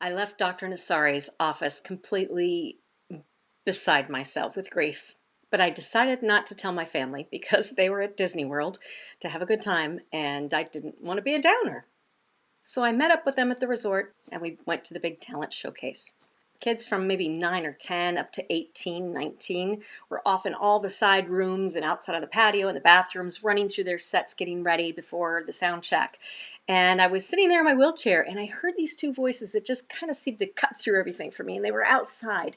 I left Dr. Nassari's office completely beside myself with grief. But I decided not to tell my family because they were at Disney World to have a good time and I didn't want to be a downer. So I met up with them at the resort and we went to the big talent showcase. Kids from maybe 9 or 10 up to 18, 19 were off in all the side rooms and outside of the patio and the bathrooms, running through their sets, getting ready before the sound check. And I was sitting there in my wheelchair and I heard these two voices that just kind of seemed to cut through everything for me. And they were outside,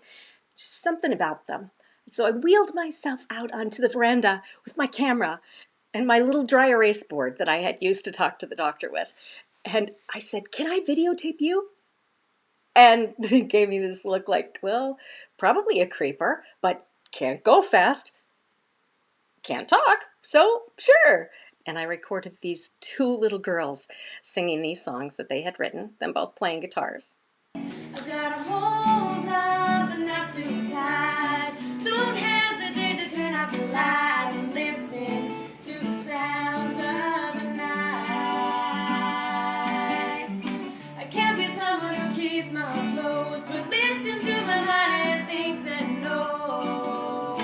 just something about them. So I wheeled myself out onto the veranda with my camera and my little dry erase board that I had used to talk to the doctor with. And I said, "Can I videotape you?" And they gave me this look like, well, probably a creeper, but can't go fast, can't talk, so sure. And I recorded these two little girls singing these songs that they had written, them both playing guitars. I've got a hold on, but not too tight. Don't hesitate to turn off the light and listen to the sounds of the night. I can't be someone who keeps my clothes, but listens to my mind and thinks and knows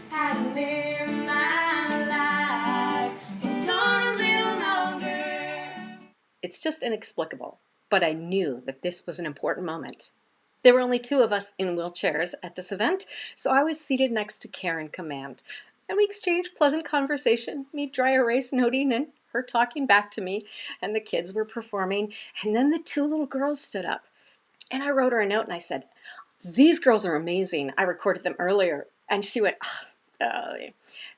how to live my life. Hold on a little longer. It's just inexplicable, but I knew that this was an important moment. There were only two of us in wheelchairs at this event, so I was seated next to Karen Command. And we exchanged pleasant conversation, me dry erase noting and her talking back to me, and the kids were performing, and then the two little girls stood up. And I wrote her a note and I said, "These girls are amazing. I recorded them earlier." And she went,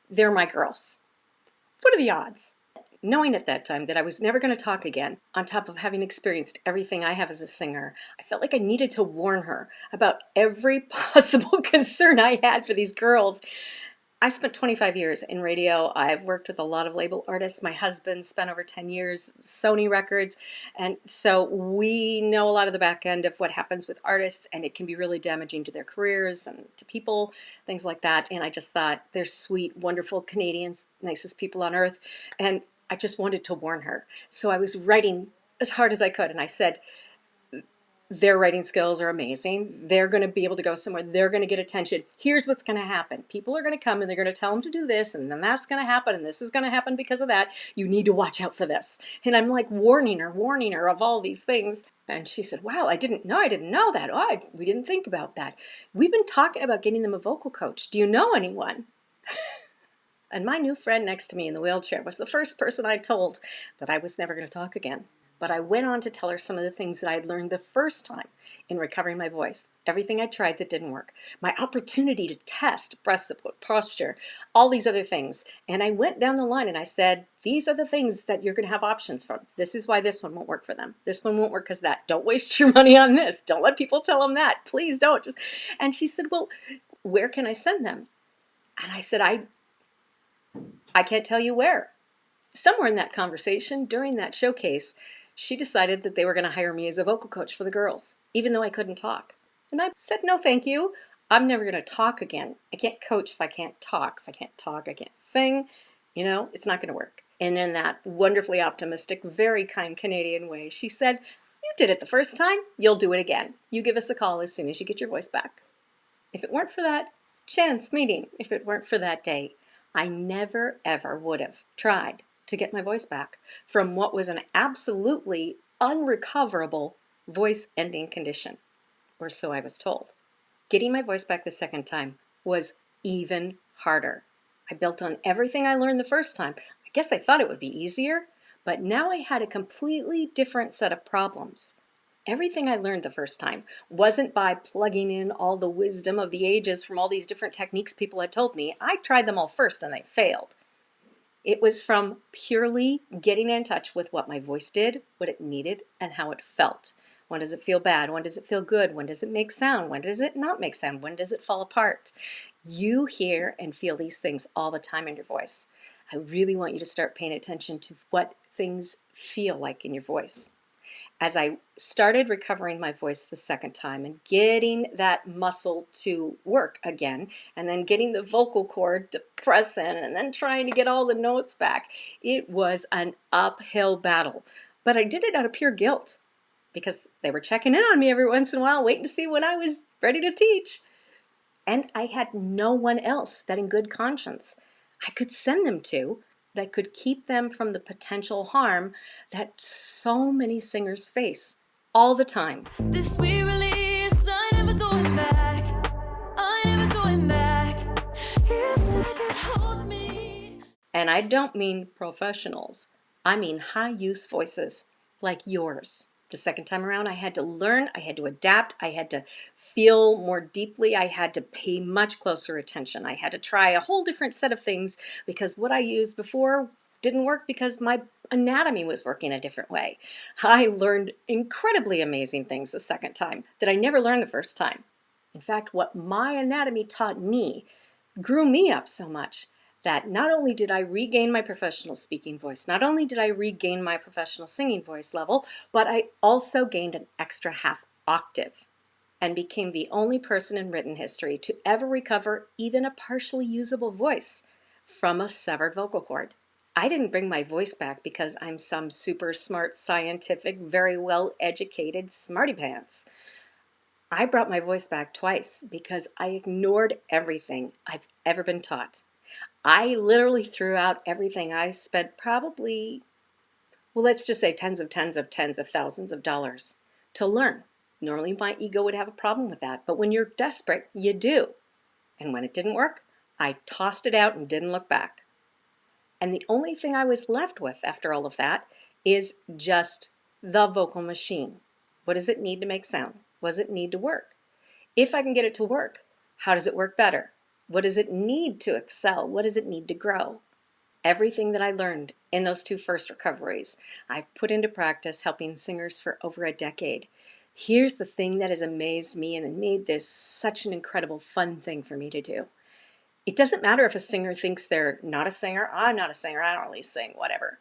"They're my girls." What are the odds? Knowing at that time that I was never going to talk again, on top of having experienced everything I have as a singer, I felt like I needed to warn her about every possible concern I had for these girls. I spent 25 years in radio. I've worked with a lot of label artists. My husband spent over 10 years Sony Records. And so we know a lot of the back end of what happens with artists, and it can be really damaging to their careers and to people, things like that. And I just thought they're sweet, wonderful Canadians, nicest people on earth. And I just wanted to warn her. So I was writing as hard as I could. And I said, their writing skills are amazing. They're going to be able to go somewhere. They're going to get attention. Here's what's going to happen. People are going to come and they're going to tell them to do this, and then that's going to happen, and this is going to happen because of that. You need to watch out for this. And I'm like warning her of all these things. And she said, "Wow, I didn't know that. Oh, we didn't think about that. We've been talking about getting them a vocal coach. Do you know anyone?" And my new friend next to me in the wheelchair was the first person I told that I was never going to talk again. But I went on to tell her some of the things that I had learned the first time in recovering my voice. Everything I tried that didn't work. My opportunity to test breath support, posture, all these other things. And I went down the line and I said, these are the things that you're going to have options from. This is why this one won't work for them. This one won't work because that. Don't waste your money on this. Don't let people tell them that. Please don't. And she said, "Well, where can I send them?" And I said, I can't tell you where. Somewhere in that conversation, during that showcase, she decided that they were going to hire me as a vocal coach for the girls, even though I couldn't talk. And I said, "No, thank you. I'm never going to talk again. I can't coach if I can't talk. If I can't talk, I can't sing. It's not going to work." And in that wonderfully optimistic, very kind Canadian way, she said, "You did it the first time. You'll do it again. You give us a call as soon as you get your voice back." If it weren't for that chance meeting, if it weren't for that day, I never, ever would have tried to get my voice back from what was an absolutely unrecoverable voice-ending condition, or so I was told. Getting my voice back the second time was even harder. I built on everything I learned the first time. I guess I thought it would be easier, but now I had a completely different set of problems. Everything I learned the first time wasn't by plugging in all the wisdom of the ages from all these different techniques people had told me. I tried them all first and they failed. It was from purely getting in touch with what my voice did, what it needed, and how it felt. When does it feel bad? When does it feel good? When does it make sound? When does it not make sound? When does it fall apart? You hear and feel these things all the time in your voice. I really want you to start paying attention to what things feel like in your voice. As I started recovering my voice the second time and getting that muscle to work again, and then getting the vocal cord to press in, and then trying to get all the notes back, it was an uphill battle. But I did it out of pure guilt, because they were checking in on me every once in a while, waiting to see when I was ready to teach. And I had no one else that in good conscience I could send them to that could keep them from the potential harm that so many singers face all the time. This sweet release, I'm never going back. I'm never going back. You said you'd hold me. And I don't mean professionals. I mean high-use voices like yours. The second time around, I had to learn, I had to adapt, I had to feel more deeply, I had to pay much closer attention. I had to try a whole different set of things because what I used before didn't work because my anatomy was working a different way. I learned incredibly amazing things the second time that I never learned the first time. In fact, what my anatomy taught me grew me up so much that not only did I regain my professional speaking voice, not only did I regain my professional singing voice level, but I also gained an extra half octave and became the only person in written history to ever recover even a partially usable voice from a severed vocal cord. I didn't bring my voice back because I'm some super smart, scientific, very well educated smarty pants. I brought my voice back twice because I ignored everything I've ever been taught. I literally threw out everything. I spent probably, well, let's just say tens of thousands of dollars to learn. Normally my ego would have a problem with that, but when you're desperate, you do. And when it didn't work, I tossed it out and didn't look back. And the only thing I was left with after all of that is just the vocal machine. What does it need to make sound? What does it need to work? If I can get it to work, how does it work better? What does it need to excel? What does it need to grow? Everything that I learned in those two first recoveries, I've put into practice helping singers for over a decade. Here's the thing that has amazed me and made this such an incredible fun thing for me to do. It doesn't matter if a singer thinks they're not a singer, I'm not a singer, I don't really sing, whatever.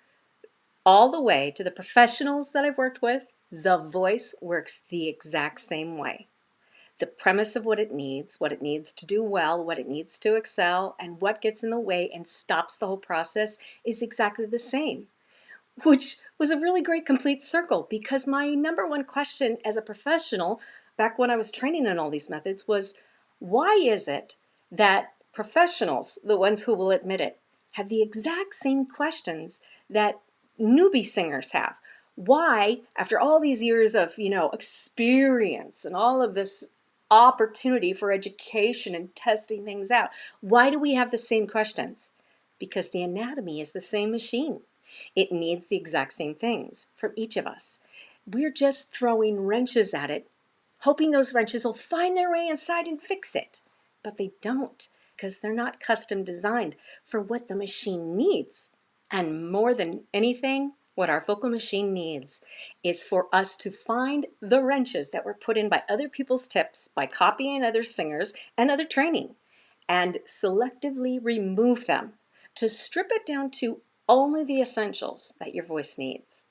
All the way to the professionals that I've worked with, the voice works the exact same way. The premise of what it needs to do well, what it needs to excel, and what gets in the way and stops the whole process is exactly the same, which was a really great complete circle because my number one question as a professional back when I was training in all these methods was, why is it that professionals, the ones who will admit it, have the exact same questions that newbie singers have? Why, after all these years of, experience and all of this opportunity for education and testing things out, why do we have the same questions? Because the anatomy is the same machine. It needs the exact same things from each of us. We're just throwing wrenches at it, hoping those wrenches will find their way inside and fix it. But they don't, because they're not custom designed for what the machine needs. And more than anything, what our vocal machine needs is for us to find the wrenches that were put in by other people's tips, by copying other singers and other training, and selectively remove them to strip it down to only the essentials that your voice needs.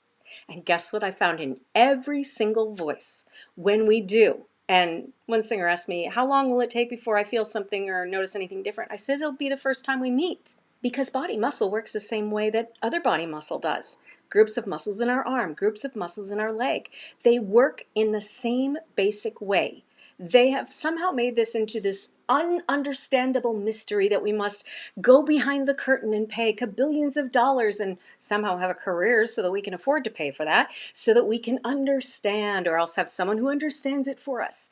And guess what I found in every single voice when we do? And one singer asked me, how long will it take before I feel something or notice anything different? I said, it'll be the first time we meet. Because body muscle works the same way that other body muscle does. Groups of muscles in our arm, groups of muscles in our leg. They work in the same basic way. They have somehow made this into this ununderstandable mystery that we must go behind the curtain and pay billions of dollars and somehow have a career so that we can afford to pay for that, so that we can understand, or else have someone who understands it for us.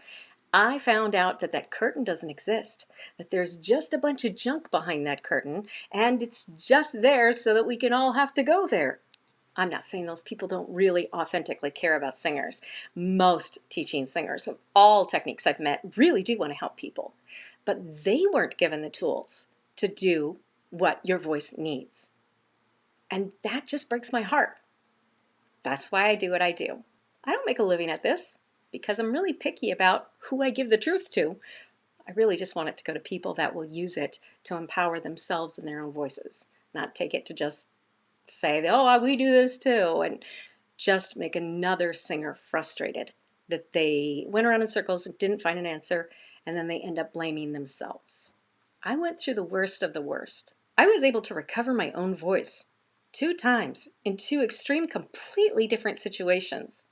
I found out that that curtain doesn't exist, that there's just a bunch of junk behind that curtain, and it's just there so that we can all have to go there. I'm not saying those people don't really authentically care about singers. Most teaching singers of all techniques I've met really do want to help people, but they weren't given the tools to do what your voice needs. And that just breaks my heart. That's why I do what I do. I don't make a living at this because I'm really picky about who I give the truth to. I really just want it to go to people that will use it to empower themselves in their own voices, not take it to just say, oh, we do this too, and just make another singer frustrated that they went around in circles and didn't find an answer, and then they end up blaming themselves. I went through the worst of the worst. I was able to recover my own voice 2 times in 2 extreme, completely different situations.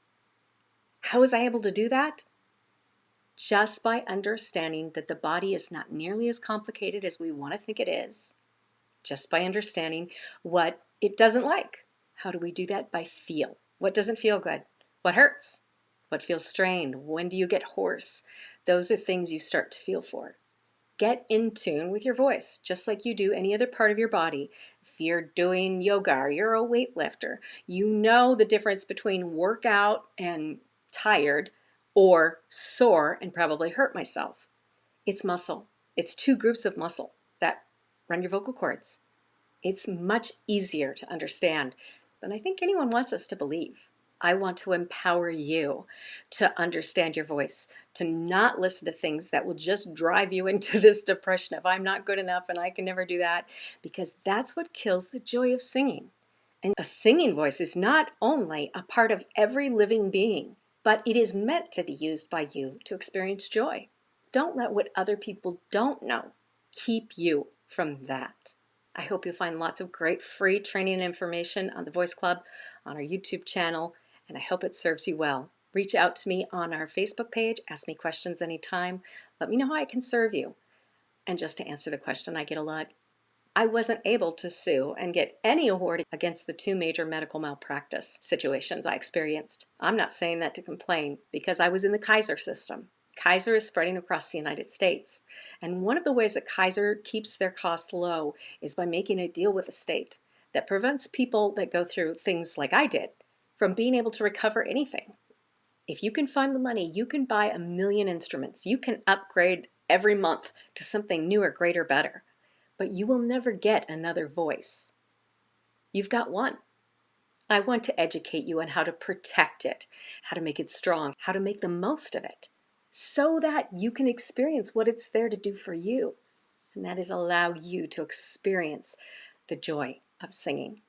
How was I able to do that? Just by understanding that the body is not nearly as complicated as we want to think it is. Just by understanding what it doesn't like. How do we do that? By feel. What doesn't feel good? What hurts? What feels strained? When do you get hoarse? Those are things you start to feel for. Get in tune with your voice, just like you do any other part of your body. If you're doing yoga or you're a weightlifter, you know the difference between workout and tired or sore and probably hurt myself. It's muscle. It's two groups of muscle that run your vocal cords. It's much easier to understand than I think anyone wants us to believe. I want to empower you to understand your voice, to not listen to things that will just drive you into this depression of I'm not good enough and I can never do that, because that's what kills the joy of singing. And a singing voice is not only a part of every living being, but it is meant to be used by you to experience joy. Don't let what other people don't know keep you from that. I hope you'll find lots of great free training and information on the Voice Club, on our YouTube channel, and I hope it serves you well. Reach out to me on our Facebook page, ask me questions anytime, let me know how I can serve you. And just to answer the question I get a lot, I wasn't able to sue and get any award against the two major medical malpractice situations I experienced. I'm not saying that to complain because I was in the Kaiser system. Kaiser is spreading across the United States. And one of the ways that Kaiser keeps their costs low is by making a deal with the state that prevents people that go through things like I did from being able to recover anything. If you can find the money, you can buy 1,000,000 instruments. You can upgrade every month to something newer, greater, better. But you will never get another voice. You've got one. I want to educate you on how to protect it, how to make it strong, how to make the most of it, so that you can experience what it's there to do for you. And that is allow you to experience the joy of singing.